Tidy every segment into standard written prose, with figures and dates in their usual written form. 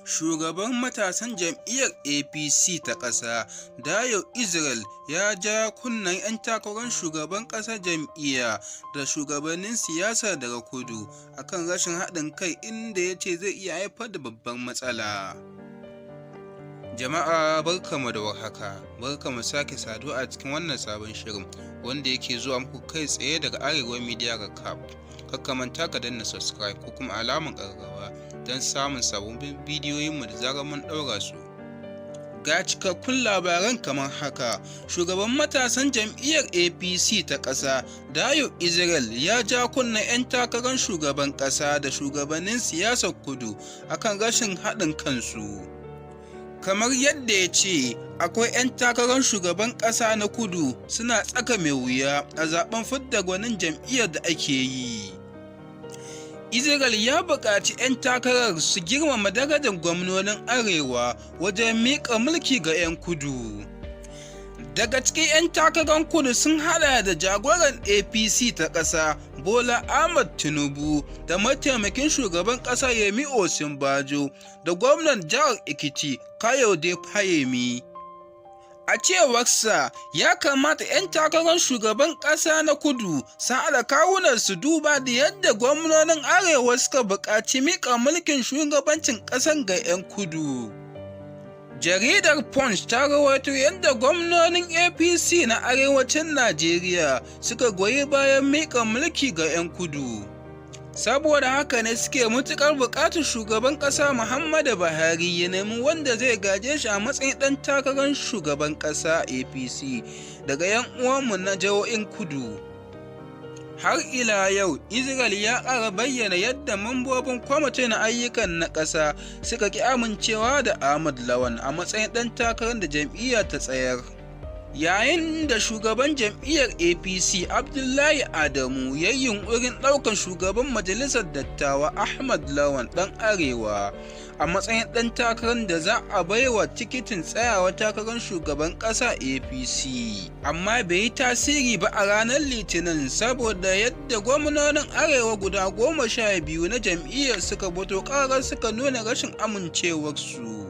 Shugaban matasan jam'iyyar APC ta ƙasa, Dayo Israel, ya ja kunnen 'yan takarar shugaban ƙasar jam'iyya da shugabannin siyasa daga kudu akan rashin haɗin kai, inda ya ce zai iya haifar da babbar matsala. Jama'a barkamu da warhaka, barkamu sake saduwa a cikin wannan sabon shirin wanda yake zuwa muku kai tsaye daga Arewa Media Recap. Kakka manta ka danna subscribe ko kuma alamar ƙararrawa don samun sababbin bidiyoyinmu da zarar mun ɗaura su. Ga cikakkun labaran kamar haka: shugaban matasan jam'iyyar APC ta ƙasa, Dayo Israel, ya ja kunnen 'yan takarar shugaban ƙasa da shugabannin siyasar kudu akan rashin haɗin kansu. Kamar yadda ya ce, akwai 'yan takarar shugaban ƙasa na kudu suna tsaka mai wuya a zaben fidda gwanin jam'iyyar da ake yi. Israel ya buƙaci 'yan takarar su girmama darajar gwamnonin Arewa wajen miƙa mulki ga 'yan kudu. Daga cikin 'yan takarar kudu sun haɗa da jagoran APC ta ƙasa, Bola Ahmed Tinubu, da mataimakin shugaban ƙasa Yemi Osinbajo, da gwamnan jihar Ekiti, Kayode Fayemi. A cewarsa, ya kamata 'yan takarar shugaban ƙasa na kudu su haɗa kawunan su duba da yadda gwamnonin Arewa suka buƙaci miƙa mulkin shugabancin ƙasar ga 'yan kudu. Jaridar Punch ta rawaito yadda gwamnonin APC na arewacin Najeriya suka goyi bayan miƙa mulki ga 'yan kudu. Saboda haka ne suke matuƙar buƙatar shugaban ƙasa Muhammadu Buhari ya nemi wanda zai gaje shi a matsayin ɗan takarar shugaban ƙasa APC daga 'yan uwanmu na jihohin kudu. Har ila yau, Israel ya ƙara bayyana yadda mambobin kwamitin ayyukan na ƙasa suka ƙi amincewa da Ahmad Lawan a matsayin ɗan takarar da jam'iyyar ta tsayar. Yayin da shugaban jam'iyyar APC Abdullahi Adamu ya yi yunƙurin ɗaukar shugaban majalisar dattawa Ahmad Lawan ɗan Arewa a matsayin ɗan takarar da za a baiwa tikitin tsayawa takarar shugaban ƙasa APC, amma bai yi tasiri ba a ranar Litinin saboda yadda gwamnonin Arewa guda 12 na jam'iyyar suka fito ƙarar suka nuna rashin amincewarsu.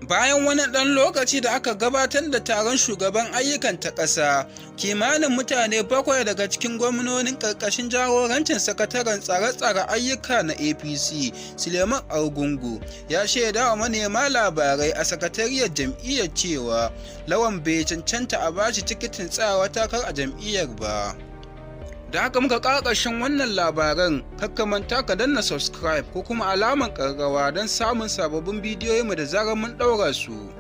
Bayan wani ɗan lokaci da aka gabatar da taron shugaban ayyukan ta ƙasa, kimanin mutane 7 daga cikin gwamnonin ƙarƙashin jagorancin sakataren tsare-tsare ayyuka na APC, Suleiman Argungu, ya shaida wa manema labarai a sakatariyar jam'iyyar cewa Lawan bai cancanta a bashi tikitin tsayawa takar a jam'iyyar ba. Da haka muka ƙarƙashin wannan labaran, kakka manta ka danna subscribe ko kuma alamar ƙararrawa don samun sababbin bidiyoyinmu da zarar mun ɗaura su.